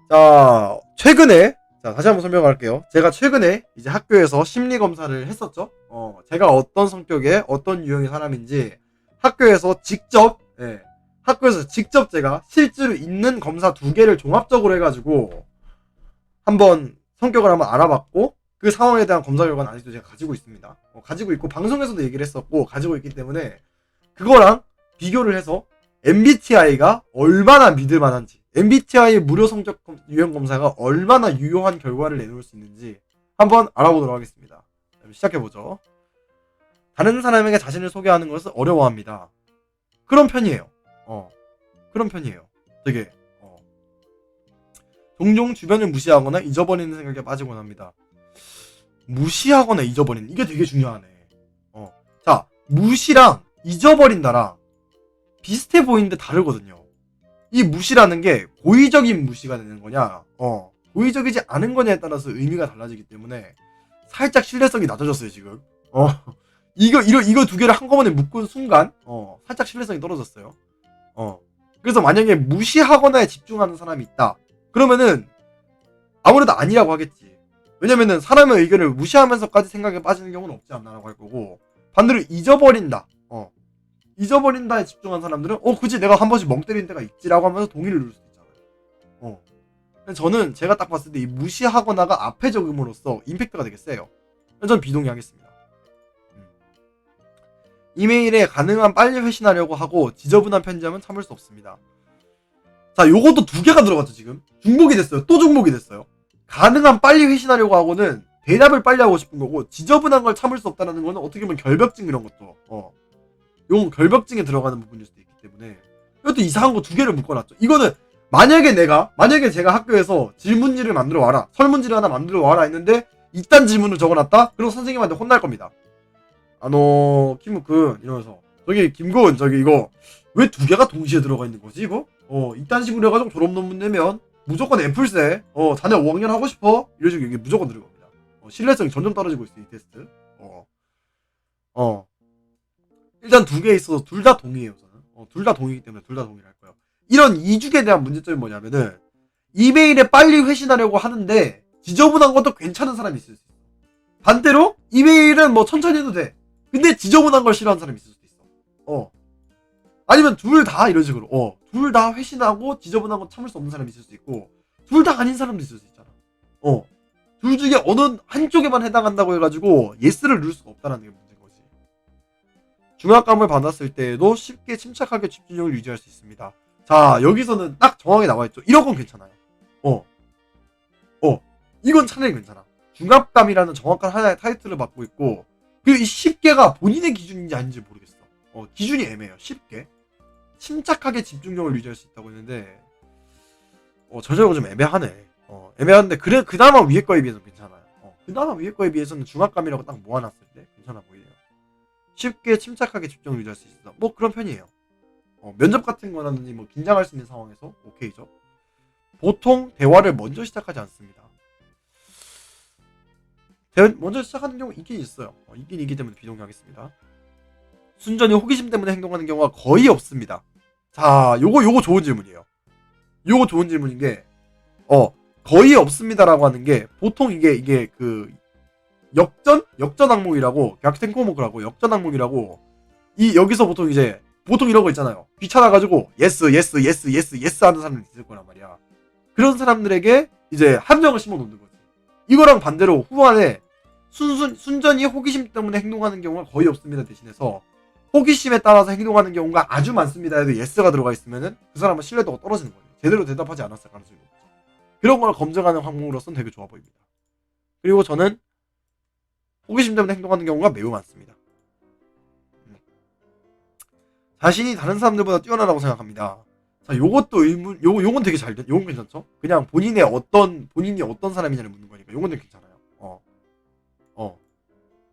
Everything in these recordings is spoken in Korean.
자, 최근에, 자, 다시 한번 설명할게요. 제가 최근에 이제 학교에서 심리 검사를 했었죠. 제가 어떤 성격의 어떤 유형의 사람인지 학교에서 직접, 예, 학교에서 직접 제가 실제로 있는 검사 2개를 종합적으로 해가지고 한번 성격을 한번 알아봤고 그 상황에 대한 검사 결과는 아직도 제가 가지고 있습니다. 가지고 있고 방송에서도 얘기를 했었고 가지고 있기 때문에 그거랑 비교를 해서 MBTI가 얼마나 믿을 만한지, MBTI 무료 성적 유형 검사가 얼마나 유효한 결과를 내놓을 수 있는지 한번 알아보도록 하겠습니다. 시작해보죠. 다른 사람에게 자신을 소개하는 것을 어려워합니다. 그런 편이에요. 그런 편이에요. 되게 종종 주변을 무시하거나 잊어버리는 생각에 빠지곤 합니다. 무시하거나 잊어버리는, 이게 되게 중요하네. 자, 무시랑 잊어버린다랑 비슷해 보이는데 다르거든요. 이 무시라는 게 고의적인 무시가 되는 거냐, 고의적이지 않은 거냐에 따라서 의미가 달라지기 때문에 살짝 신뢰성이 낮아졌어요, 지금. 이거 2개를 한꺼번에 묶은 순간, 살짝 신뢰성이 떨어졌어요. 그래서 만약에 무시하거나에 집중하는 사람이 있다. 그러면은 아무래도 아니라고 하겠지. 왜냐면은 사람의 의견을 무시하면서까지 생각에 빠지는 경우는 없지 않나라고 할 거고, 반대로 잊어버린다에 집중한 사람들은 굳이 내가 한 번씩 멍 때리는 때가 있지라고 하면서 동의를 누를 수도 있잖아요. 저는 제가 딱 봤을 때 이 무시하거나가 앞에 적음으로써 임팩트가 되게 세요. 전 비동의하겠습니다. 이메일에 가능한 빨리 회신하려고 하고 지저분한 편지하면 참을 수 없습니다. 자, 요것도 2개가 들어갔죠, 지금. 중복이 됐어요. 또 중복이 됐어요. 가능한 빨리 회신하려고 하고는 대답을 빨리 하고 싶은 거고, 지저분한 걸 참을 수 없다는 거는 어떻게 보면 결벽증 이런 것도, 요건 결벽증에 들어가는 부분일 수도 있기 때문에, 이것도 이상한 거 2개를 묶어놨죠. 이거는, 만약에 제가 학교에서 질문지를 만들어 와라, 설문지를 하나 만들어 와라 했는데, 이딴 질문을 적어놨다? 그럼 선생님한테 혼날 겁니다. 김우근, 이러면서. 저기, 김고은, 저기, 이거, 왜 2개가 동시에 들어가 있는 거지, 이거? 이딴 식으로 해가지고 졸업 논문 내면, 무조건 F일세. 자네 5학년 하고 싶어? 이런 식으로 이게 무조건 들을 겁니다. 신뢰성이 점점 떨어지고 있어, 이 테스트. 일단 2개에 있어서 둘 다 동의해요, 저는. 둘 다 동의이기 때문에 둘 다 동의를 할 거예요. 이런 이중에 대한 문제점이 뭐냐면은, 이메일에 빨리 회신하려고 하는데, 지저분한 것도 괜찮은 사람이 있을 수 있어. 반대로, 이메일은 뭐 천천히 해도 돼. 근데 지저분한 걸 싫어하는 사람이 있을 수도 있어. 아니면 둘 다 이런 식으로, 둘 다 회신하고 지저분한 거 참을 수 없는 사람이 있을 수 있고, 둘 다 아닌 사람도 있을 수 있잖아. 둘 중에 어느 한쪽에만 해당한다고 해가지고 예스를 누를 수가 없다는 게 문제인 거지. 중압감을 받았을 때에도 쉽게 침착하게 집중력을 유지할 수 있습니다. 자, 여기서는 딱 정확하게 나와있죠. 이런 건 괜찮아요. 이건 차라리 괜찮아. 중압감이라는 정확한 하나의 타이틀을 받고 있고, 그리고 이 10개가 본인의 기준인지 아닌지 모르겠어. 기준이 애매해요. 10개. 침착하게 집중력을 유지할 수 있다고 했는데, 전체적으로 좀 애매하네. 애매한데, 그래, 그나마 위에 거에 비해서는 괜찮아요. 그나마 위에 거에 비해서는 중압감이라고 딱 모아놨을 때 괜찮아 보이네요. 쉽게 침착하게 집중을 유지할 수 있어. 뭐 그런 편이에요. 면접 같은 거라든지 뭐 긴장할 수 있는 상황에서 오케이죠. 보통 대화를 먼저 시작하지 않습니다. 먼저 시작하는 경우 있긴 있어요. 있기 때문에 비동의하겠습니다. 순전히 호기심 때문에 행동하는 경우가 거의 없습니다. 자, 요거 좋은 질문이에요. 요거 좋은 질문인 게, 거의 없습니다라고 하는 게, 보통 이게 그, 역전 항목이라고, 약생 코모크라고, 역전 항목이라고, 여기서 보통 이런 거 있잖아요. 귀찮아가지고, 예스 하는 사람들이 있을 거란 말이야. 그런 사람들에게 이제 함정을 심어 놓는 거지. 이거랑 반대로 후반에, 순전히 호기심 때문에 행동하는 경우가 거의 없습니다 대신해서, 호기심에 따라서 행동하는 경우가 아주 많습니다 해도 예스가 들어가 있으면은 그 사람은 신뢰도가 떨어지는 거예요. 제대로 대답하지 않았을 가능성이 높죠. 그런 걸 검증하는 항목으로서는 되게 좋아 보입니다. 그리고 저는 호기심 때문에 행동하는 경우가 매우 많습니다. 자신이 다른 사람들보다 뛰어나다고 생각합니다. 자, 요것도 요건 되게 잘 돼. 요건 괜찮죠? 그냥 본인이 어떤 사람이냐를 묻는 거니까 요건 되게 괜찮아요.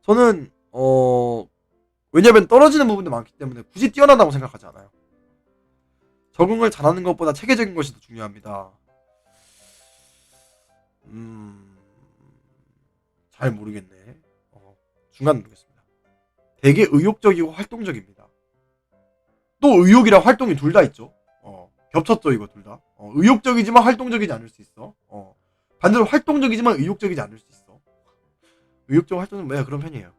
저는 왜냐면 떨어지는 부분도 많기 때문에 굳이 뛰어나다고 생각하지 않아요. 적응을 잘하는 것보다 체계적인 것이 더 중요합니다. 잘 모르겠네. 중간 모르겠습니다. 되게 의욕적이고 활동적입니다. 또 의욕이랑 활동이 둘 다 있죠. 겹쳤죠, 이거 둘 다. 의욕적이지만 활동적이지 않을 수 있어. 반대로 활동적이지만 의욕적이지 않을 수 있어. 의욕적 활동은 왜 그런 편이에요.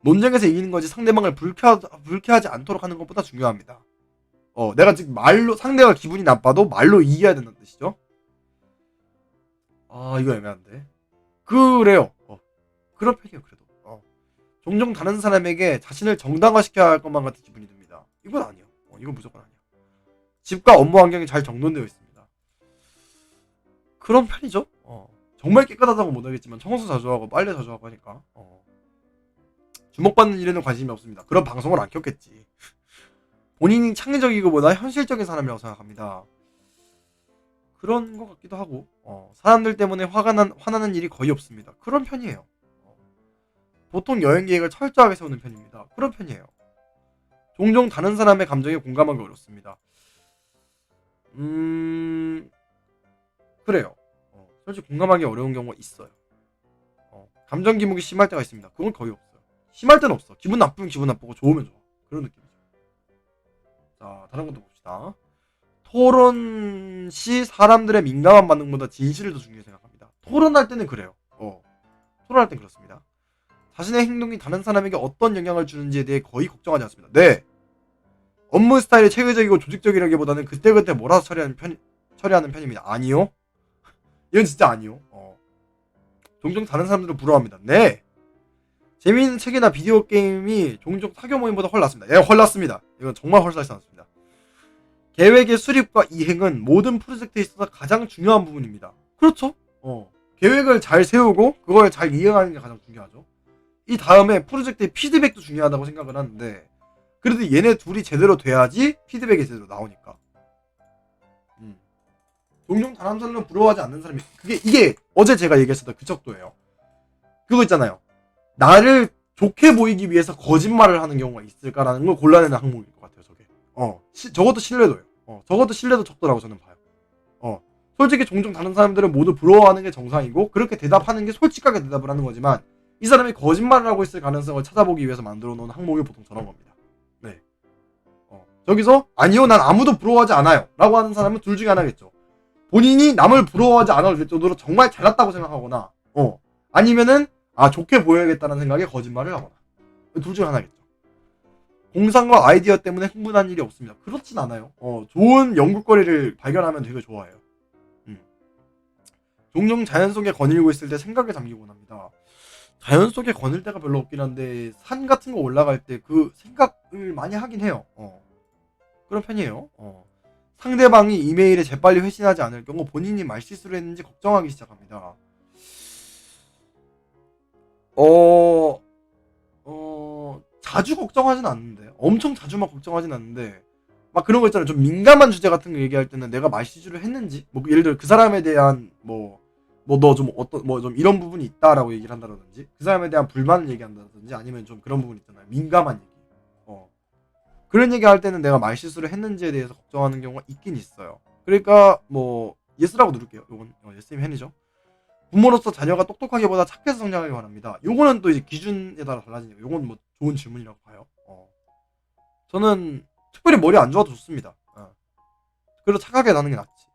논쟁에서 이기는 거지 상대방을 불쾌하지 않도록 하는 것보다 중요합니다. 내가 지금 말로 상대가 기분이 나빠도 말로 이겨야 된다는 뜻이죠. 이거 애매한데. 그래요. 그런 편이에요, 그래도. 종종 다른 사람에게 자신을 정당화시켜야 할 것만 같은 기분이 듭니다. 이건 아니에요. 이건 무조건 아니야. 집과 업무 환경이 잘 정돈되어 있습니다. 그런 편이죠. 정말 깨끗하다고 못하겠지만 청소 자주 하고 빨래 자주 하고 하니까. 주목받는 일에는 관심이 없습니다. 그런 방송을 안 켰겠지. 본인이 창의적이고보다 현실적인 사람이라고 생각합니다. 그런 것 같기도 하고, 사람들 때문에 화나는 일이 거의 없습니다. 그런 편이에요. 보통 여행 계획을 철저하게 세우는 편입니다. 그런 편이에요. 종종 다른 사람의 감정에 공감하기 어렵습니다. 그래요. 솔직히 공감하기 어려운 경우가 있어요. 감정 기복이 심할 때가 있습니다. 그건 거의 없어요. 심할 때는 없어. 기분 나쁘면 기분 나쁘고 좋으면 좋아. 그런 느낌이죠. 자, 다른 것도 봅시다. 토론 시 사람들의 민감한 반응보다 진실을 더 중요히 생각합니다. 토론할 때는 그래요. 토론할 땐 그렇습니다. 자신의 행동이 다른 사람에게 어떤 영향을 주는지에 대해 거의 걱정하지 않습니다. 네. 업무 스타일이 체계적이고 조직적이라기보다는 그때그때 몰아서 처리하는 편입니다. 아니요. 이건 진짜 아니요. 종종 다른 사람들을 부러워합니다. 네. 재미있는 책이나 비디오 게임이 종종 사교 모임보다 헐났습니다. 예, 헐났습니다. 이건 정말 헐살지 않습니다. 계획의 수립과 이행은 모든 프로젝트에 있어서 가장 중요한 부분입니다. 그렇죠? 계획을 잘 세우고 그걸 잘 이행하는 게 가장 중요하죠. 이 다음에 프로젝트의 피드백도 중요하다고 생각을 하는데 그래도 얘네 둘이 제대로 돼야지 피드백이 제대로 나오니까. 종종 다른 사람을 부러워하지 않는 사람이 이게 어제 제가 얘기했었던 그 척도예요. 그거 있잖아요. 나를 좋게 보이기 위해서 거짓말을 하는 경우가 있을까라는 걸 골라내는 항목일 것 같아요, 저게. 저것도 신뢰도예요. 저것도 신뢰도 척도라고 저는 봐요. 솔직히 종종 다른 사람들은 모두 부러워하는 게 정상이고 그렇게 대답하는 게 솔직하게 대답을 하는 거지만 이 사람이 거짓말을 하고 있을 가능성을 찾아보기 위해서 만들어 놓은 항목이 보통 저런 겁니다. 네. 저기서 아니요, 난 아무도 부러워하지 않아요 라고 하는 사람은 둘 중에 하나겠죠. 본인이 남을 부러워하지 않을 정도로 정말 잘났다고 생각하거나 아니면은 좋게 보여야겠다는 생각에 거짓말을 하거나 둘 중에 하나겠죠. 공상과 아이디어 때문에 흥분한 일이 없습니다. 그렇진 않아요. 좋은 연구거리를 발견하면 되게 좋아해요. 종종 자연 속에 거닐고 있을 때 생각에 잠기곤 합니다. 자연 속에 거닐 때가 별로 없긴 한데 산 같은 거 올라갈 때 그 생각을 많이 하긴 해요. 그런 편이에요. 상대방이 이메일에 재빨리 회신하지 않을 경우 본인이 말실수를 했는지 걱정하기 시작합니다. 자주 걱정하진 않는데 엄청 자주만 걱정하진 않는데 막 그런 거 있잖아요. 좀 민감한 주제 같은 거 얘기할 때는 내가 말실수를 했는지 뭐 예를 들어 그 사람에 대한 너 좀 좀 이런 부분이 있다라고 얘기를 한다든지 그 사람에 대한 불만을 얘기한다든지 아니면 좀 그런 부분 있잖아요. 민감한 얘기. 그런 얘기 할 때는 내가 말실수를 했는지에 대해서 걱정하는 경우가 있긴 있어요. 그러니까 예스라고 누를게요. 요건 예스님 헨이죠. 부모로서 자녀가 똑똑하기보다 착해서 성장하기 바랍니다. 요거는 또 이제 기준에 따라 달라지니까 요건 좋은 질문이라고 봐요. 저는 특별히 머리 안 좋아도 좋습니다. 그래도 착하게 나는 게 낫지.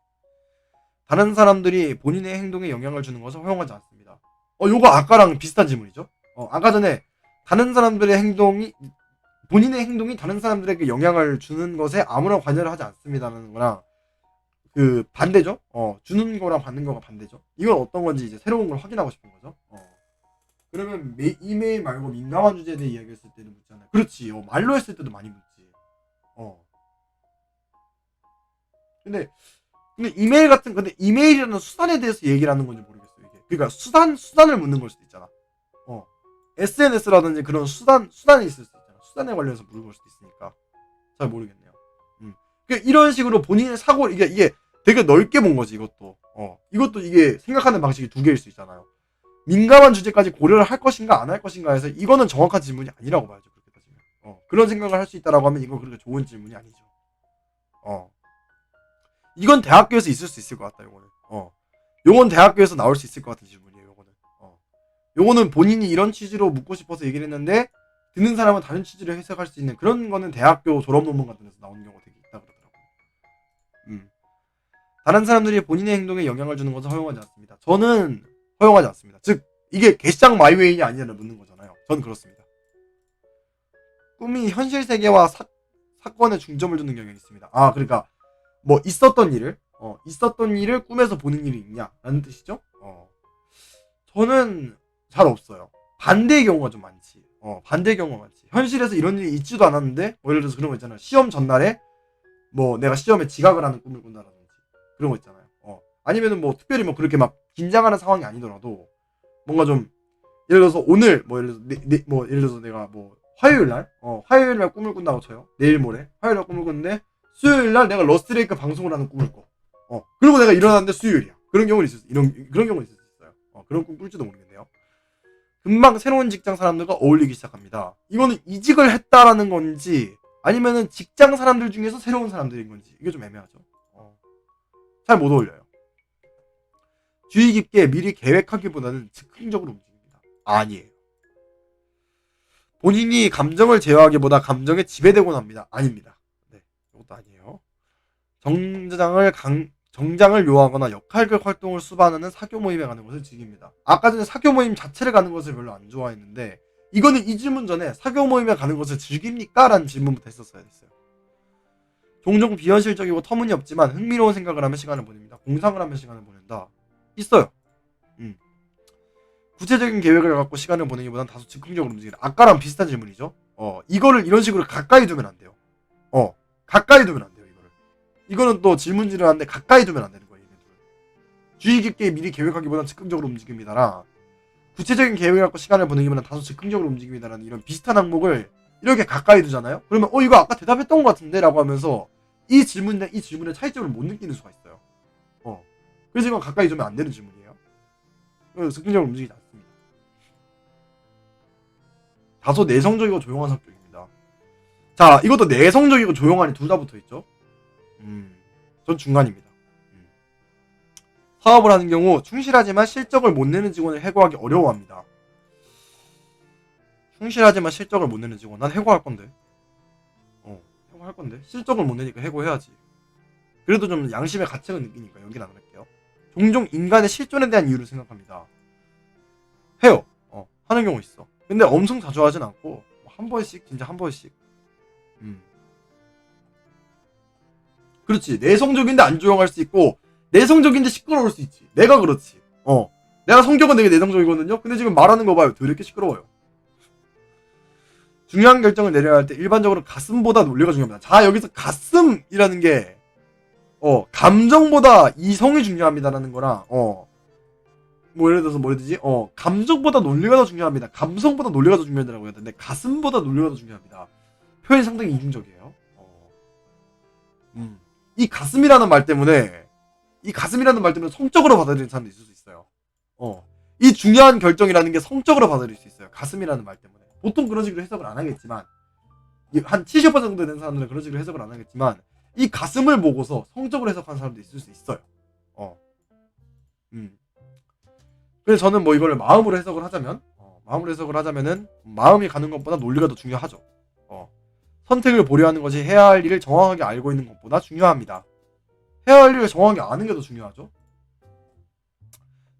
다른 사람들이 본인의 행동에 영향을 주는 것을 허용하지 않습니다. 요거 아까랑 비슷한 질문이죠. 아까 전에 본인의 행동이 다른 사람들에게 영향을 주는 것에 아무런 관여를 하지 않습니다라는 거랑 그 반대죠. 주는 거랑 받는 거가 반대죠. 이건 어떤 건지 이제 새로운 걸 확인하고 싶은 거죠. 그러면 이메일 말고 민감한 주제에 대해 이야기했을 때는 묻잖아요. 그렇지. 말로 했을 때도 많이 묻지. 근데 이메일이라는 수단에 대해서 얘기를 하는 건지 모르겠어요. 이게. 그러니까 수단을 묻는 걸 수도 있잖아. SNS라든지 그런 수단이 있을 수도 있잖아. 수단에 관련해서 물은 걸 수도 있으니까. 잘 모르겠네요. 그러니까 이런 식으로 본인의 사고를 이게 되게 넓게 본 거지, 이것도. 이것도 이게 생각하는 방식이 두 개일 수 있잖아요. 민감한 주제까지 고려를 할 것인가 안 할 것인가 해서 이거는 정확한 질문이 아니라고 봐야죠. 그렇게 따지면. 그런 생각을 할 수 있다라고 하면 이건 그렇게 좋은 질문이 아니죠. 이건 대학교에서 있을 수 있을 것 같다, 요거는. 요건 대학교에서 나올 수 있을 것 같은 질문이에요, 요거는. 요거는 본인이 이런 취지로 묻고 싶어서 얘기를 했는데 듣는 사람은 다른 취지로 해석할 수 있는 그런 거는 대학교 졸업 논문 같은 데서 나오는 경우가 되게 있다 그러더라고요. 다른 사람들이 본인의 행동에 영향을 주는 것을 허용하지 않습니다. 저는 허용하지 않습니다. 즉 이게 개쌍 마이웨이냐 아니냐를 묻는 거잖아요. 저는 그렇습니다. 꿈이 현실 세계와 사건에 중점을 두는 경향이 있습니다. 아, 그러니까 뭐 있었던 일을 꿈에서 보는 일이 있냐라는 뜻이죠. 저는 잘 없어요. 반대의 경우가 좀 많지. 반대의 경우가 많지. 현실에서 이런 일이 있지도 않았는데, 뭐 예를 들어서 그런 거 있잖아요. 시험 전날에 뭐 내가 시험에 지각을 하는 꿈을 꾼다라든지 그런 거 있잖아요. 아니면은 뭐 특별히 뭐 그렇게 막 긴장하는 상황이 아니더라도 뭔가 좀 예를 들어서 오늘 뭐 예를 들어서 내가 뭐 화요일 날 꿈을 꾼다고 쳐요. 내일 모레 화요일 날 꿈을 꿨는데 수요일 날 내가 러스트레이크 방송을 하는 꿈을 꿔. 그리고 내가 일어났는데 수요일이야. 그런 경우는 있을 수 그런 경우는 있을 수 있어요. 그런 꿈 꿀지도 모르겠네요. 금방 새로운 직장 사람들과 어울리기 시작합니다. 이거는 이직을 했다라는 건지 아니면은 직장 사람들 중에서 새로운 사람들인 건지 이게 좀 애매하죠. 잘 못 어울려요. 주의 깊게 미리 계획하기보다는 즉흥적으로 움직입니다. 아니에요. 본인이 감정을 제어하기보다 감정에 지배되곤 합니다. 아닙니다. 네, 이것도 아니에요. 정장을 요하거나 역할극 활동을 수반하는 사교 모임에 가는 것을 즐깁니다. 아까 전에 사교 모임 자체를 가는 것을 별로 안 좋아했는데 이거는 이 질문 전에 사교 모임에 가는 것을 즐깁니까? 라는 질문부터 했었어야 됐어요. 종종 비현실적이고 터무니없지만 흥미로운 생각을 하며 시간을 보냅니다. 공상을 하며 시간을 보낸다. 있어요. 구체적인 계획을 갖고 시간을 보내기보다는 다소 즉흥적으로 움직이다. 아까랑 비슷한 질문이죠. 이거를 이런 식으로 가까이 두면 안 돼요. 가까이 두면 안 돼요. 이거는 또 질문지를 하는데 가까이 두면 안 되는 거예요. 주의 깊게 미리 계획하기보다는 즉흥적으로 움직입니다라. 구체적인 계획을 갖고 시간을 보내기보다는 다소 즉흥적으로 움직입니다라는 이런 비슷한 항목을 이렇게 가까이 두잖아요. 그러면 이거 아까 대답했던 것 같은데? 라고 하면서 이 질문의 차이점을 못 느끼는 수가 있어요. 그래서 이건 가까이 두면 안 되는 질문이에요. 그래서 즉흥적으로 움직이지 않습니다. 다소 내성적이고 조용한 성격입니다. 자, 이것도 내성적이고 조용하니 둘 다 붙어있죠. 전 중간입니다. 사업을 하는 경우 충실하지만 실적을 못 내는 직원을 해고하기 어려워합니다. 충실하지만 실적을 못 내는 직원, 난 해고할 건데. 해고할 건데. 실적을 못 내니까 해고해야지. 그래도 좀 양심의 가책을 느끼니까 여기는 안 할게요. 종종 인간의 실존에 대한 이유를 생각합니다. 해요. 하는 경우 있어. 근데 엄청 자주 하진 않고 한 번씩, 진짜 한 번씩. 그렇지. 내성적인데 안 조용할 수 있고 내성적인데 시끄러울 수 있지. 내가 그렇지. 내가 성격은 되게 내성적이거든요. 근데 지금 말하는 거 봐요. 되게 시끄러워요. 중요한 결정을 내려야 할 때 일반적으로 가슴보다 논리가 중요합니다. 자, 여기서 가슴이라는 게 감정보다 이성이 중요합니다라는 거랑 뭐 예를 들어서 뭐 해야 되지? 감정보다 논리가 더 중요합니다. 감성보다 논리가 더 중요하다고 해야 되는데 가슴보다 논리가 더 중요합니다. 표현이 상당히 이중적이에요. 이 가슴이라는 말 때문에 성적으로 받아들이는 사람도 있을 수 있어요. 이 중요한 결정이라는 게 성적으로 받아들일 수 있어요. 가슴이라는 말 때문에. 보통 그런 식으로 해석을 안 하겠지만 한 70% 정도 되는 사람들은 그런 식으로 해석을 안 하겠지만 이 가슴을 보고서 성적으로 해석하는 사람도 있을 수 있어요. 그래서 저는 뭐 이거를 마음으로 해석을 하자면은 마음이 가는 것보다 논리가 더 중요하죠. 선택을 보려하는 것이 해야 할 일을 정확하게 알고 있는 것보다 중요합니다. 해야 할 일을 정확하게 아는 게 더 중요하죠.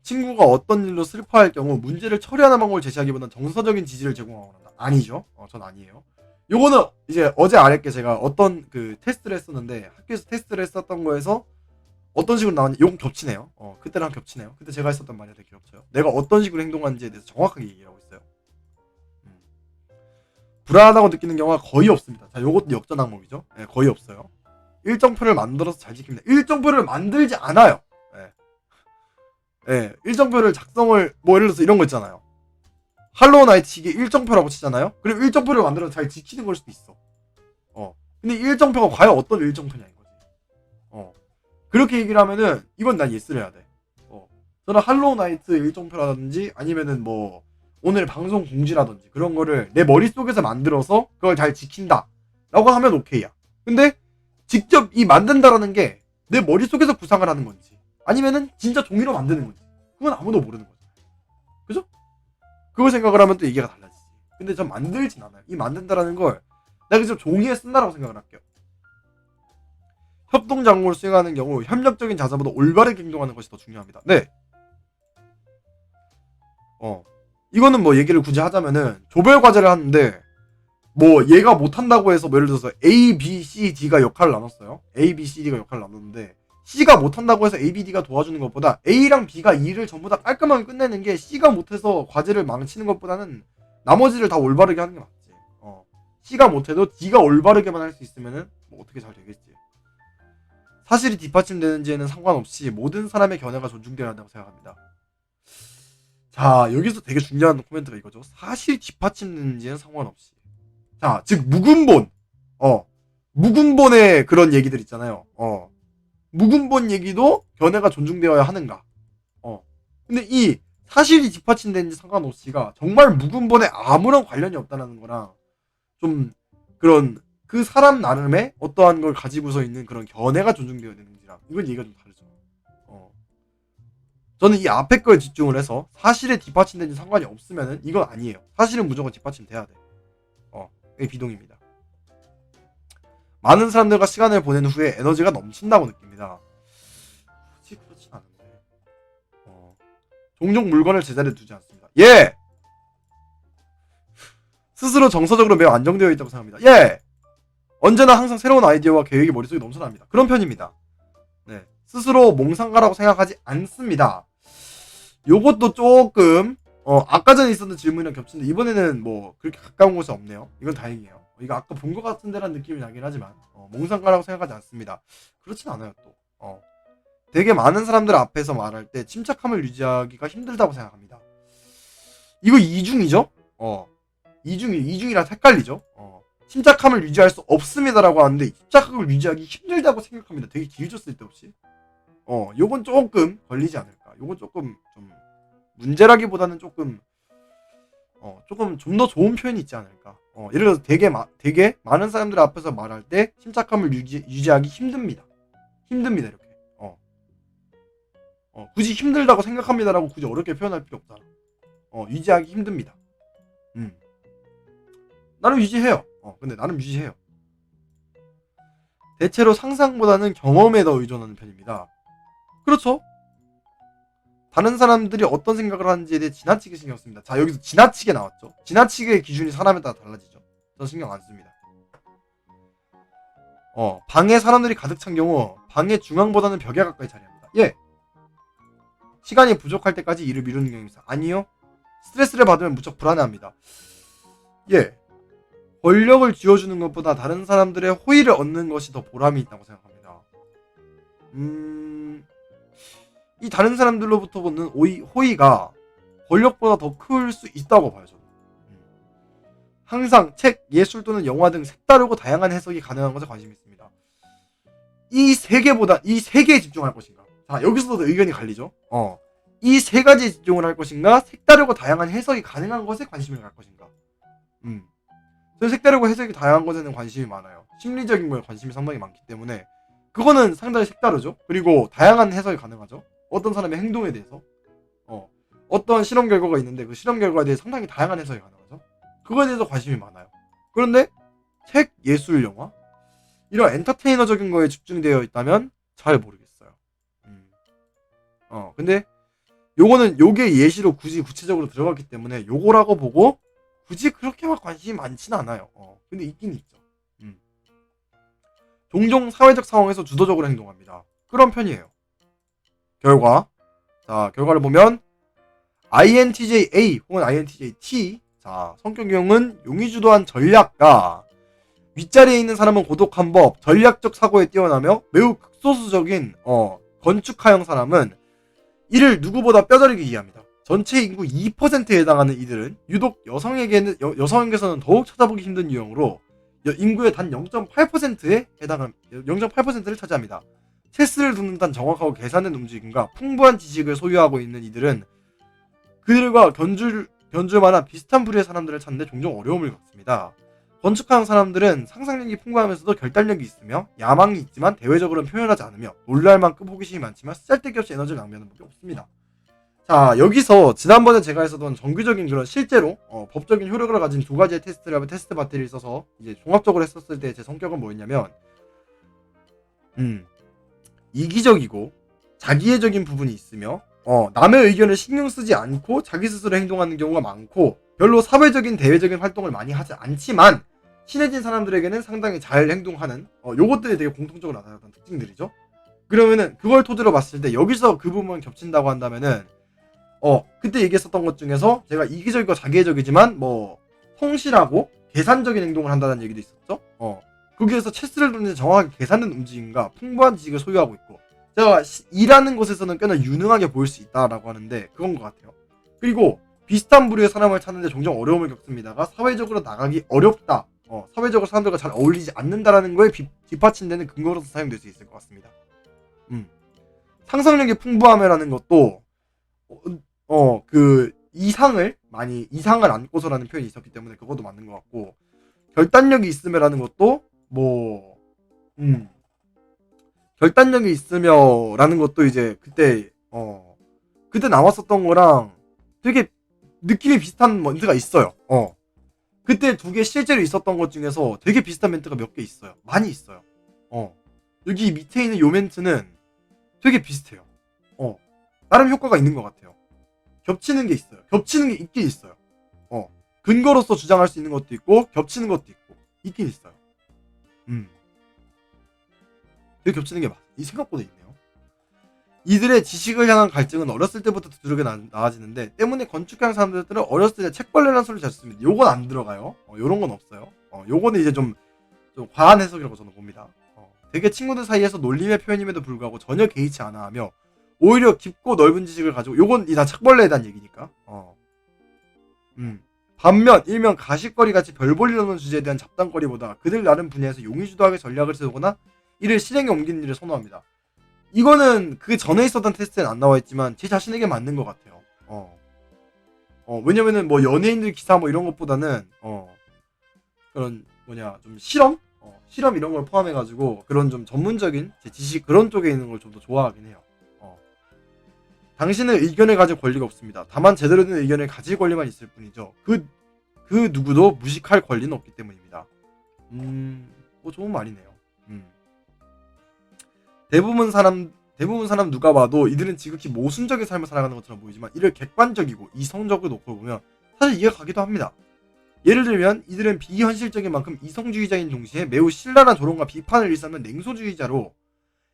친구가 어떤 일로 슬퍼할 경우 문제를 처리하는 방법을 제시하기보다는 정서적인 지지를 제공하거나 한다. 아니죠. 전 아니에요. 요거는 이제 어제 아랫게 제가 어떤 그 테스트를 했었는데 학교에서 테스트를 했었던 거에서 어떤 식으로 나왔는지 요건 겹치네요. 그때랑 겹치네요. 그때 제가 했었던 말이 되게 겹쳐요. 내가 어떤 식으로 행동하는지에 대해서 정확하게 얘기하고 있어요. 불안하다고 느끼는 경우가 거의 없습니다. 자, 요것도 역전 항목이죠. 거의 없어요. 일정표를 만들어서 잘 지킵니다. 일정표를 만들지 않아요. 일정표를 작성을 뭐 예를 들어서 이런 거 있잖아요. 할로우 나이트 이게 일정표라고 치잖아요. 그리고 일정표를 만들어서 잘 지키는 걸 수도 있어. 근데 일정표가 과연 어떤 일정표냐 이거지. 그렇게 얘기를 하면은 이건 난 예스를 해야 돼. 저는 할로우 나이트 일정표라든지 아니면은 뭐 오늘 방송 공지라든지 그런 거를 내 머릿속에서 만들어서 그걸 잘 지킨다 라고 하면 오케이야. 근데 직접 이 만든다라는 게 내 머릿속에서 구상을 하는 건지 아니면은 진짜 종이로 만드는 건지 그건 아무도 모르는 거죠. 그죠? 그걸 생각을 하면 또 얘기가 달라지지. 근데 전 만들진 않아요. 이 만든다라는 걸 내가 그냥 종이에 쓴다라고 생각을 할게요. 협동작용을 수행하는 경우 협력적인 자세보다 올바르게 행동하는 것이 더 중요합니다. 네. 이거는 뭐 얘기를 굳이 하자면은 조별 과제를 하는데 뭐 얘가 못한다고 해서 뭐 예를 들어서 A, B, C, D가 역할을 나눴어요. A, B, C, D가 역할을 나눴는데 C가 못한다고 해서 A, B, D가 도와주는 것보다 A랑 B가 일을 전부 다 깔끔하게 끝내는 게 C가 못해서 과제를 망치는 것보다는 나머지를 다 올바르게 하는 게 맞지. C가 못해도 D가 올바르게만 할 수 있으면은 뭐 어떻게 잘 되겠지. 사실이 뒷받침되는지에는 상관없이 모든 사람의 견해가 존중되어야 한다고 생각합니다. 자, 여기서 되게 중요한 코멘트가 이거죠. 사실이 뒷받침되는지에는 상관없이. 자, 즉 묵은본. 묵은본의 그런 얘기들 있잖아요. 묵은본 얘기도 견해가 존중되어야 하는가. 근데 이 사실이 뒷받침되는지 상관없이가 정말 묵은본에 아무런 관련이 없다는 거랑 좀 그런 그 사람 나름의 어떠한 걸 가지고서 있는 그런 견해가 존중되어야 되는지랑 이건 얘기가 좀 다르죠. 저는 이 앞에 거에 집중을 해서 사실에 뒷받침되는지 상관이 없으면은 이건 아니에요. 사실은 무조건 뒷받침돼야 돼. 이게 비동입니다. 많은 사람들과 시간을 보낸 후에 에너지가 넘친다고 느낍니다. 굳이 그렇진 않은데. 종종 물건을 제자리에 두지 않습니다. 예! 스스로 정서적으로 매우 안정되어 있다고 생각합니다. 예! 언제나 항상 새로운 아이디어와 계획이 머릿속에 넘쳐납니다. 그런 편입니다. 네. 스스로 몽상가라고 생각하지 않습니다. 요것도 조금 아까 전에 있었던 질문이랑 겹치는데 이번에는 뭐 그렇게 가까운 곳이 없네요. 이건 다행이에요. 이거 아까 본 것 같은 데란 느낌이 나긴 하지만 몽상가라고 생각하지 않습니다. 그렇진 않아요 또. 되게 많은 사람들 앞에서 말할 때 침착함을 유지하기가 힘들다고 생각합니다. 이거 이중이죠? 이중이라 헷갈리죠? 침착함을 유지할 수 없습니다라고 하는데 침착함을 유지하기 힘들다고 생각합니다. 되게 길죠 쓸데없이. 요건 조금 걸리지 않을까. 요건 조금 좀 문제라기보다는 조금 좀 더 좋은 표현이 있지 않을까. 예를 들어서 되게 많은 사람들 앞에서 말할 때 침착함을 유지하기 힘듭니다. 힘듭니다 이렇게. 굳이 힘들다고 생각합니다라고 굳이 어렵게 표현할 필요 없잖아. 유지하기 힘듭니다. 나름 유지해요. 근데 나름 유지해요. 대체로 상상보다는 경험에 더 의존하는 편입니다. 그렇죠. 다른 사람들이 어떤 생각을 하는지에 대해 지나치게 신경 씁니다. 자, 여기서 지나치게 나왔죠. 지나치게의 기준이 사람에 따라 달라지죠. 전 신경 안 씁니다. 방에 사람들이 가득 찬 경우 방의 중앙보다는 벽에 가까이 자리합니다. 예. 시간이 부족할 때까지 일을 미루는 경우가 있어요. 아니요. 스트레스를 받으면 무척 불안해합니다. 예. 권력을 쥐어주는 것보다 다른 사람들의 호의를 얻는 것이 더 보람이 있다고 생각합니다. 이 다른 사람들로부터 받는 호의가 권력보다 더 클 수 있다고 봐요, 저는. 항상 책, 예술 또는 영화 등 색다르고 다양한 해석이 가능한 것에 관심이 있습니다. 이 세 개에 집중할 것인가? 자, 여기서도 의견이 갈리죠? 이 세 가지에 집중을 할 것인가? 색다르고 다양한 해석이 가능한 것에 관심을 갈 것인가? 저는 색다르고 해석이 다양한 것에는 관심이 많아요. 심리적인 거에 관심이 상당히 많기 때문에 그거는 상당히 색다르죠. 그리고 다양한 해석이 가능하죠. 어떤 사람의 행동에 대해서 어떤 실험 결과가 있는데 그 실험 결과에 대해 상당히 다양한 해석이 가능하죠. 그거에 대해서 관심이 많아요. 그런데 책, 예술, 영화 이런 엔터테이너적인 거에 집중되어 있다면 잘 모르겠어요. 근데 요게 예시로 굳이 구체적으로 들어갔기 때문에 요거라고 보고 굳이 그렇게 막 관심이 많지는 않아요. 근데 있긴 있죠. 종종 사회적 상황에서 주도적으로 행동합니다. 그런 편이에요. 결과를 보면 INTJ-A 혹은 INTJ-T. 자, 성격형은 용이 주도한 전략가. 윗자리에 있는 사람은 고독한 법, 전략적 사고에 뛰어나며 매우 극소수적인 건축가형 사람은 이를 누구보다 뼈저리게 이해합니다. 전체 인구 2%에 해당하는 이들은 유독 여성에게서는 더욱 찾아보기 힘든 유형으로 인구의 단 0.8%를 차지합니다. 체스를 두는 듯한 정확하고 계산된 움직임과 풍부한 지식을 소유하고 있는 이들은 그들과 견줄 만한 비슷한 부류의 사람들을 찾는데 종종 어려움을 겪습니다. 건축하는 사람들은 상상력이 풍부하면서도 결단력이 있으며 야망이 있지만 대외적으로는 표현하지 않으며 놀랄 만큼 호기심이 많지만 쓸데기 없이 에너지를 낭비하는 법이 없습니다. 자, 여기서 지난번에 제가 했었던 정규적인 그런 실제로 법적인 효력을 가진 두 가지의 테스트 배터리를 써서 이제 종합적으로 했었을 때 제 성격은 뭐였냐면 이기적이고 자기애적인 부분이 있으며 남의 의견을 신경 쓰지 않고 자기 스스로 행동하는 경우가 많고 별로 사회적인 대외적인 활동을 많이 하지 않지만 친해진 사람들에게는 상당히 잘 행동하는 요것들이 되게 공통적으로 나타났던 특징들이죠. 그러면은 그걸 토대로 봤을 때 여기서 그 부분 겹친다고 한다면은 그때 얘기했었던 것 중에서 제가 이기적이고 자기애적이지만 뭐 성실하고 계산적인 행동을 한다는 얘기도 있었죠. 거기에서 체스를 돌리는 정확하게 계산된 움직임과 풍부한 지식을 소유하고 있고 제가 일하는 곳에서는 꽤나 유능하게 보일 수 있다라고 하는데 그건 것 같아요. 그리고 비슷한 부류의 사람을 찾는데 종종 어려움을 겪습니다가 사회적으로 나가기 어렵다. 사회적으로 사람들과 잘 어울리지 않는다라는 거에 뒷받침되는 근거로서 사용될 수 있을 것 같습니다. 상상력이 풍부함이라는 것도 그 이상을 안고서라는 표현이 있었기 때문에 그것도 맞는 것 같고 결단력이 있음이라는 것도 결단력이 있으며라는 것도 이제 그때 나왔었던 거랑 되게 느낌이 비슷한 멘트가 있어요. 그때 두 개 실제로 있었던 것 중에서 되게 비슷한 멘트가 몇 개 있어요. 많이 있어요. 여기 밑에 있는 요 멘트는 되게 비슷해요. 나름 효과가 있는 것 같아요. 겹치는 게 있어요. 겹치는 게 있긴 있어요. 근거로서 주장할 수 있는 것도 있고 겹치는 것도 있고 있긴 있어요. 되게 겹치는 게 이 생각보다 있네요. 이들의 지식을 향한 갈증은 어렸을 때부터 두드러져 나아지는데 때문에 건축형 사람들은 어렸을 때 책벌레라는 소리를 잘 씁니다. 요건 안 들어가요. 요런 건 없어요. 요거는 이제 좀 과한 해석이라고 저는 봅니다. 되게 친구들 사이에서 놀림의 표현임에도 불구하고 전혀 개의치 않아 하며 오히려 깊고 넓은 지식을 가지고 요건 다 책벌레에 대한 얘기니까. 반면 일명 가십거리 같이 별 볼일 없는 주제에 대한 잡담거리보다 그들 나름 분야에서 용의주도하게 전략을 세우거나 이를 실행에 옮기는 일을 선호합니다. 이거는 그 전에 있었던 테스트엔 안 나와있지만 제 자신에게 맞는 것 같아요. 왜냐면은 뭐 연예인들 기사 뭐 이런 것보다는 그런 좀 실험 이런 걸 포함해가지고 그런 좀 전문적인 제 지식 그런 쪽에 있는 걸 좀 더 좋아하긴 해요. 당신은 의견을 가질 권리가 없습니다. 다만 제대로 된 의견을 가질 권리만 있을 뿐이죠. 그 누구도 무식할 권리는 없기 때문입니다. 뭐 좋은 말이네요. 대부분 사람 누가 봐도 이들은 지극히 모순적인 삶을 살아가는 것처럼 보이지만 이를 객관적이고 이성적으로 놓고 보면 사실 이해가 가기도 합니다. 예를 들면 이들은 비현실적인 만큼 이성주의자인 동시에 매우 신랄한 조롱과 비판을 일삼는 냉소주의자로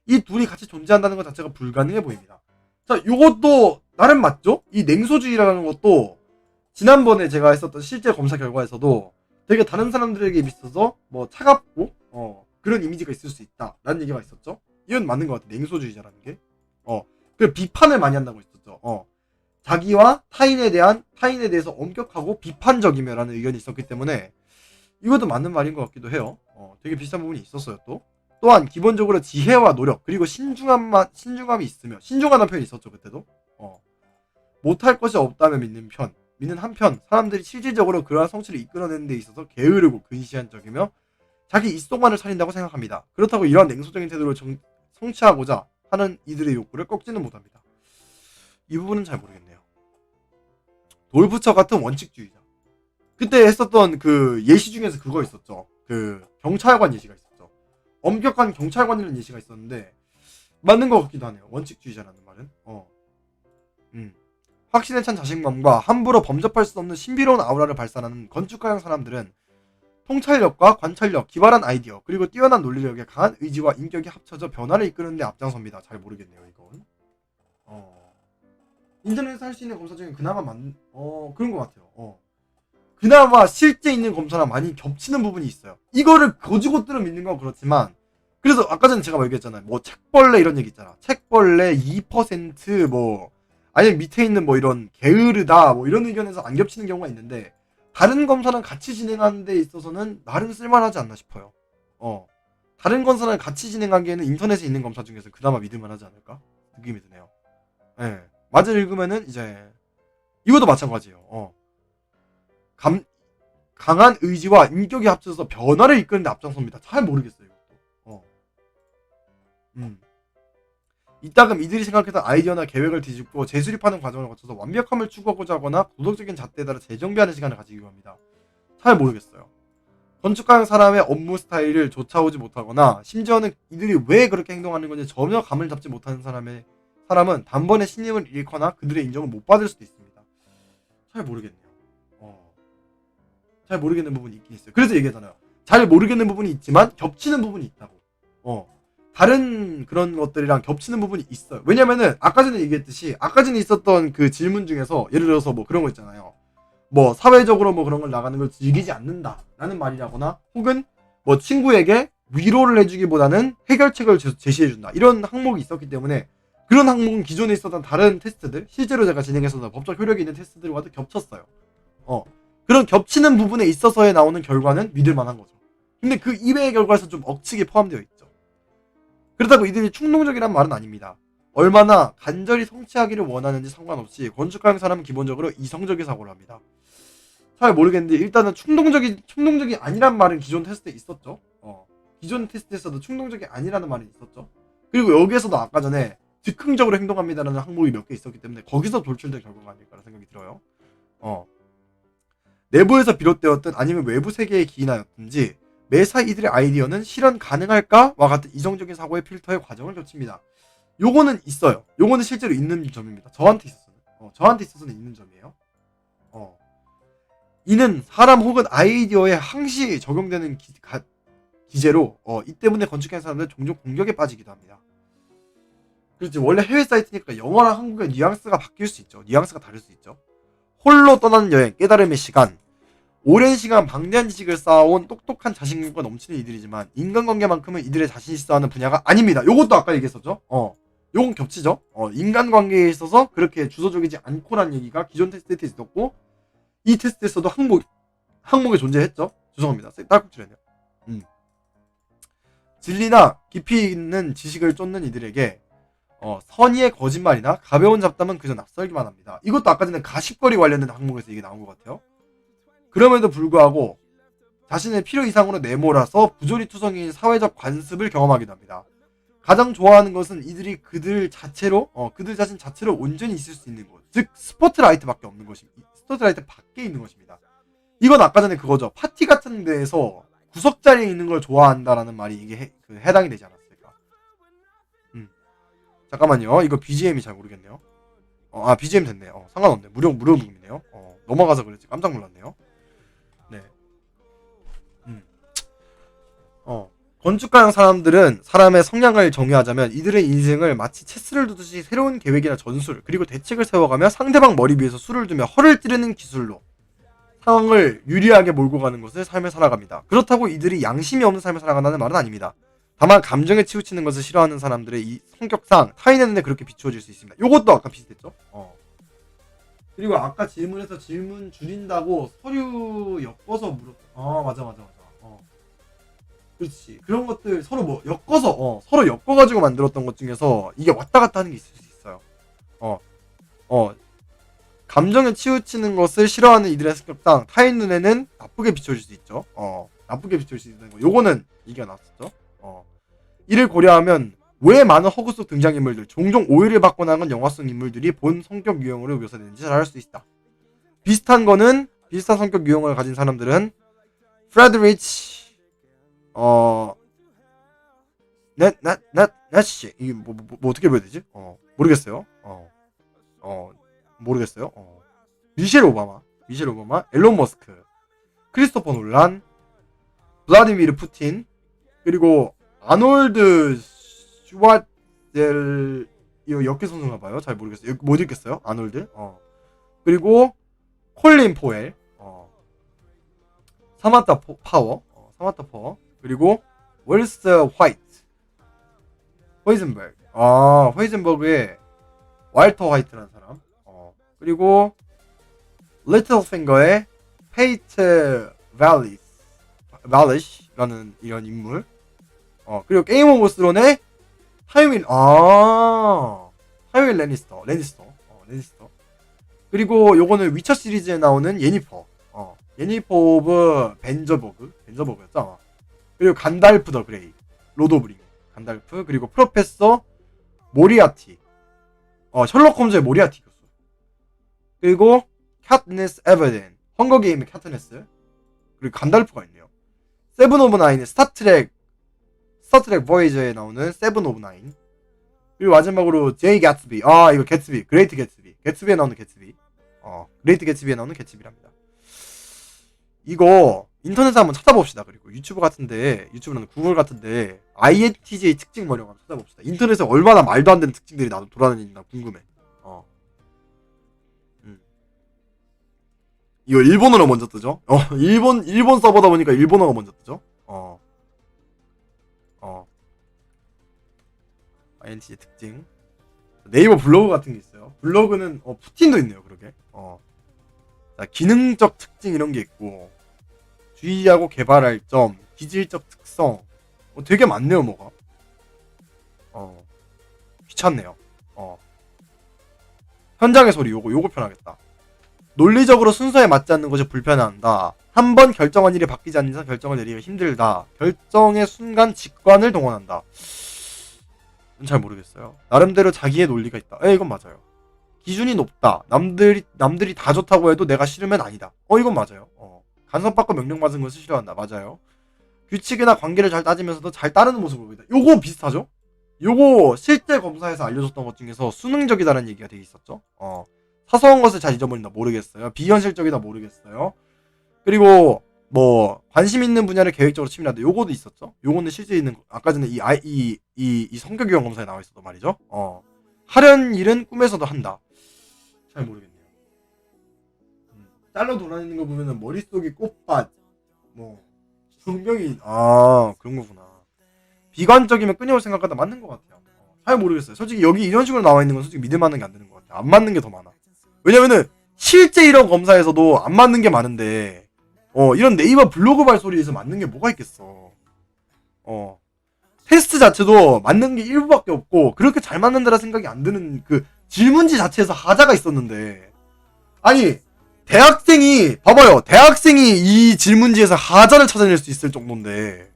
이 둘이 같이 존재한다는 것 자체가 불가능해 보입니다. 자, 요것도 나름 맞죠? 이 냉소주의라는 것도 지난번에 제가 했었던 실제 검사 결과에서도 되게 다른 사람들에게 있어서 뭐 차갑고 그런 이미지가 있을 수 있다라는 얘기가 있었죠. 이건 맞는 것 같아. 냉소주의자라는 게. 그 비판을 많이 한다고 했었죠. 자기와 타인에 대해서 엄격하고 비판적이며라는 의견이 있었기 때문에 이것도 맞는 말인 것 같기도 해요. 되게 비슷한 부분이 있었어요. 또한 기본적으로 지혜와 노력 그리고 신중함이 있으며 신중하다는 표현이 있었죠. 그때도. 못할 것이 없다며 믿는 한편 사람들이 실질적으로 그러한 성취를 이끌어내는 데 있어서 게으르고 근시안적이며 자기 입속만을 차린다고 생각합니다. 그렇다고 이러한 냉소적인 태도를 성취하고자 하는 이들의 욕구를 꺾지는 못합니다. 이 부분은 잘 모르겠네요. 돌부처 같은 원칙주의자. 그때 했었던 그 예시 중에서 그거 있었죠. 그 경찰관 예시가 있었죠. 엄격한 경찰관이라는 예시가 있었는데 맞는 것 같기도 하네요. 원칙주의자라는 말은. 확신에 찬 자신감과 함부로 범접할 수 없는 신비로운 아우라를 발산하는 건축가형 사람들은 통찰력과 관찰력, 기발한 아이디어, 그리고 뛰어난 논리력에 강한 의지와 인격이 합쳐져 변화를 이끄는 데 앞장섭니다. 잘 모르겠네요, 이건. 인터넷에서 할 수 있는 검사 중에 그나마 그런 것 같아요. 그나마 실제 있는 검사랑 많이 겹치는 부분이 있어요. 이거를 거지것들은 믿는 건 그렇지만, 그래서 아까 전에 제가 얘기했잖아요. 뭐 책벌레 이런 얘기 있잖아. 책벌레 2% 아니면 밑에 있는 뭐 이런 게으르다 뭐 이런 의견에서 안 겹치는 경우가 있는데 다른 검사랑 같이 진행하는 데 있어서는 나름 쓸만하지 않나 싶어요. 다른 검사랑 같이 진행하기에는 인터넷에 있는 검사 중에서 그나마 믿을만하지 않을까? 느낌이 드네요. 예. 맞을 읽으면은 이제 이것도 마찬가지예요. 강한 의지와 인격이 합쳐서 변화를 이끄는 데 앞장섭니다. 잘 모르겠어요. 이것도. 이따금 이들이 생각했던 아이디어나 계획을 뒤집고 재수립하는 과정을 거쳐서 완벽함을 추구하고자 하거나 도덕적인 잣대에 따라 재정비하는 시간을 가지기도 합니다. 잘 모르겠어요. 건축가형 사람의 업무 스타일을 쫓아오지 못하거나 심지어는 이들이 왜 그렇게 행동하는 건지 전혀 감을 잡지 못하는 사람은 단번에 신임을 잃거나 그들의 인정을 못 받을 수도 있습니다. 잘 모르겠네요. 잘 모르겠는 부분이 있긴 있어요. 그래서 얘기하잖아요. 잘 모르겠는 부분이 있지만 겹치는 부분이 있다고. 다른 그런 것들이랑 겹치는 부분이 있어요. 왜냐면은 아까 전에 얘기했듯이 아까 전에 있었던 그 질문 중에서 예를 들어서 뭐 그런 거 있잖아요. 뭐 사회적으로 뭐 그런 걸 나가는 걸 즐기지 않는다 라는 말이라거나 혹은 뭐 친구에게 위로를 해주기보다는 해결책을 제시해준다 이런 항목이 있었기 때문에 그런 항목은 기존에 있었던 다른 테스트들 실제로 제가 진행했었던 법적 효력이 있는 테스트들과도 겹쳤어요. 그런 겹치는 부분에 있어서의 나오는 결과는 믿을 만한 거죠. 근데 그 이외의 결과에서 좀 억측이 포함되어 있죠. 그렇다고 이들이 충동적이란 말은 아닙니다. 얼마나 간절히 성취하기를 원하는지 상관없이 건축가형 사람은 기본적으로 이성적인 사고를 합니다. 잘 모르겠는데 일단은 충동적이 아니란 말은 기존 테스트에 있었죠. 기존 테스트에서도 충동적이 아니라는 말이 있었죠. 그리고 여기에서도 아까 전에 즉흥적으로 행동합니다라는 항목이 몇 개 있었기 때문에 거기서 돌출된 결과가 아닐까라는 생각이 들어요. 내부에서 비롯되었든 아니면 외부 세계에 기인하였든지 매사 이들의 아이디어는 실현 가능할까와 같은 이성적인 사고의 필터의 과정을 거칩니다. 요거는 있어요. 요거는 실제로 있는 점입니다. 저한테 있어서는 있는 점이에요. 이는 사람 혹은 아이디어에 항시 적용되는 기제로 이 때문에 건축하는 사람들은 종종 공격에 빠지기도 합니다. 그렇지. 원래 해외 사이트니까 영어랑 한국의 뉘앙스가 바뀔 수 있죠. 뉘앙스가 다를 수 있죠. 홀로 떠나는 여행, 깨달음의 시간. 오랜 시간 방대한 지식을 쌓아온 똑똑한 자신감과 넘치는 이들이지만 인간관계만큼은 이들의 자신이 쌓아하는 분야가 아닙니다. 요것도 아까 얘기했었죠. 요건 겹치죠. 인간관계에 있어서 그렇게 주도적이지 않고란 얘기가 기존 테스트에 있었고 이 테스트에서도 항목에 존재했죠. 죄송합니다. 딸꾹질했네요. 진리나 깊이 있는 지식을 쫓는 이들에게 선의의 거짓말이나 가벼운 잡담은 그저 낯설기만 합니다. 이것도 아까 전에 가십거리 관련된 항목에서 얘기 나온 것 같아요. 그럼에도 불구하고 자신의 필요 이상으로 내몰아서 부조리투성이인 사회적 관습을 경험하기도 합니다. 가장 좋아하는 것은 이들이 그들 자신 자체로 온전히 있을 수 있는 곳, 즉 스포트라이트 밖에 있는 것입니다. 이건 아까 전에 그거죠. 파티 같은 데에서 구석 자리에 있는 걸 좋아한다라는 말이 이게 해당이 되지 않았을까? 잠깐만요. 이거 BGM이 잘 모르겠네요. BGM 됐네요. 상관없네. 무료 녹음이네요. 넘어가서 그랬지. 깜짝 놀랐네요. 네. 건축가형 사람들은 사람의 성향을 정의하자면 이들의 인생을 마치 체스를 두듯이 새로운 계획이나 전술 그리고 대책을 세워가며 상대방 머리 위에서 수를 두며 허를 찌르는 기술로 상황을 유리하게 몰고 가는 것을 삶을 살아갑니다. 그렇다고 이들이 양심이 없는 삶을 살아간다는 말은 아닙니다. 다만 감정에 치우치는 것을 싫어하는 사람들의 이 성격상 타인의 눈에 그렇게 비추어질 수 있습니다. 요것도 아까 비슷했죠? 그리고 아까 질문에서 질문 줄인다고 서류 엮어서 물었어. 맞아. 그렇지. 그런 것들 서로 뭐 엮어서 서로 엮어가지고 만들었던 것 중에서 이게 왔다 갔다 하는 게 있을 수 있어요. 감정에 치우치는 것을 싫어하는 이들의 성격상 타인 눈에는 나쁘게 비춰질 수 있죠. 나쁘게 비춰질 수 있는 거. 요거는 얘기가 나왔었죠. 이를 고려하면 왜 많은 허구 속 등장인물들, 종종 오해를 받고 나간 영화 속 인물들이 본 성격 유형으로 묘사되는지 잘 알 수 있다. 비슷한 성격 유형을 가진 사람들은 프레드리치 넷씨 이게 뭐 어떻게 보여야 되지? 모르겠어요. 모르겠어요. 미셸 오바마, 앨런 머스크, 크리스토퍼 놀란, 블라디미르 푸틴, 그리고 아놀드 슈와델 이거 역계 선수인가 봐요. 잘 모르겠어요. 못 읽겠어요. 아놀드. 그리고 콜린 포엘, 사마타 파워, 그리고 웰스 화이트, 호이즌버그의 왈터 화이트라는 사람, 그리고 리틀핑거의 페이트 발리시라는 이런 인물, 그리고 게임 오브 스론의 타이윈 레니스터. 그리고 요거는 위쳐 시리즈에 나오는 예니퍼 오브 벤저버그였죠. 그리고 간달프 더 그레이, 로드 오브 링, 간달프, 그리고 프로페서 모리아티, 셜록 홈즈의 모리아티 교수, 그리고 캣니스 에버덴, 헝거 게임의 캣니스, 그리고 간달프가 있네요. 세븐 오브 나인의 스타트렉 보이저에 나오는 세븐 오브 나인. 그리고 마지막으로 제이 개츠비. 아, 이거 개츠비. 그레이트 개츠비. 개츠비에 나오는 개츠비. 그레이트 개츠비에 나오는 개츠비랍니다. 이거 인터넷에 한번 찾아봅시다. 그리고 유튜브는 구글 같은데 INTJ 특징 뭐냐고 한번 찾아봅시다. 인터넷에 얼마나 말도 안 되는 특징들이 나도 돌아다니나 궁금해. 이거 일본어로 먼저 뜨죠? 일본 서버다 보니까 일본어가 먼저 뜨죠? INTJ 특징. 네이버 블로그 같은 게 있어요. 블로그는, 푸틴도 있네요, 그러게. 자, 기능적 특징 이런 게 있고, 주의하고 개발할 점, 기질적 특성, 되게 많네요, 뭐가. 귀찮네요. 현장의 소리, 요거 편하겠다. 논리적으로 순서에 맞지 않는 것이 불편해한다. 한 번 결정한 일이 바뀌지 않는 이상 결정을 내리기가 힘들다. 결정의 순간 직관을 동원한다. 잘 모르겠어요. 나름대로 자기의 논리가 있다. 이건 맞아요. 기준이 높다. 남들이 다 좋다고 해도 내가 싫으면 아니다. 이건 맞아요. 간섭받고 명령받은 것을 싫어한다. 맞아요. 규칙이나 관계를 잘 따지면서도 잘 따르는 모습을 보인다. 요거 비슷하죠? 요거 실제 검사에서 알려줬던 것 중에서 수능적이다라는 얘기가 되게 있었죠. 사소한 것을 잘 잊어버린다. 모르겠어요. 비현실적이다. 모르겠어요. 그리고 뭐 관심 있는 분야를 계획적으로 치밀한다. 요거도 있었죠. 요거는 실제 있는 아까 전에 이 성격 유형 검사에 나와 있었던 말이죠. 하려는 일은 꿈에서도 한다. 잘 모르겠네요. 달러 돌아다니는 거 보면은 머릿속이 꽃밭 뭐 성병이 그런 거구나. 비관적이면 끊임없이 생각하다. 맞는 것 같아요. 잘 모르겠어요. 솔직히 여기 이런 식으로 나와 있는 건 솔직히 믿을 만한 게 안 되는 것 같아요. 안 맞는 게 더 많아. 왜냐면은 실제 이런 검사에서도 안 맞는 게 많은데 이런 네이버 블로그 발소리에서 맞는 게 뭐가 있겠어. 테스트 자체도 맞는 게 일부밖에 없고 그렇게 잘 맞는다라 생각이 안 드는 그 질문지 자체에서 하자가 있었는데, 아니 대학생이 봐봐요. 대학생이 이 질문지에서 하자를 찾아낼 수 있을 정도인데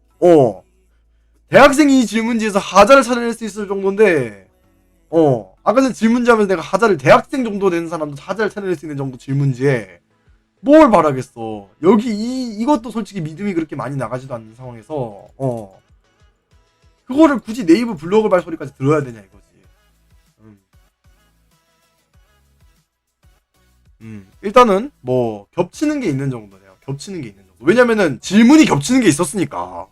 대학생이 이 질문지에서 하자를 찾아낼 수 있을 정도인데 아까 전 질문지 하면서 내가 하자를 대학생 정도 되는 사람도 하자를 찾아낼 수 있는 정도 질문지에 뭘 바라겠어. 여기 이것도 솔직히 믿음이 그렇게 많이 나가지도 않는 상황에서 그거를 굳이 네이버 블로그 발소리까지 들어야 되냐 이거지. 일단은 뭐 겹치는 게 있는 정도네요. 겹치는 게 있는 정도. 왜냐면은 질문이 겹치는 게 있었으니까.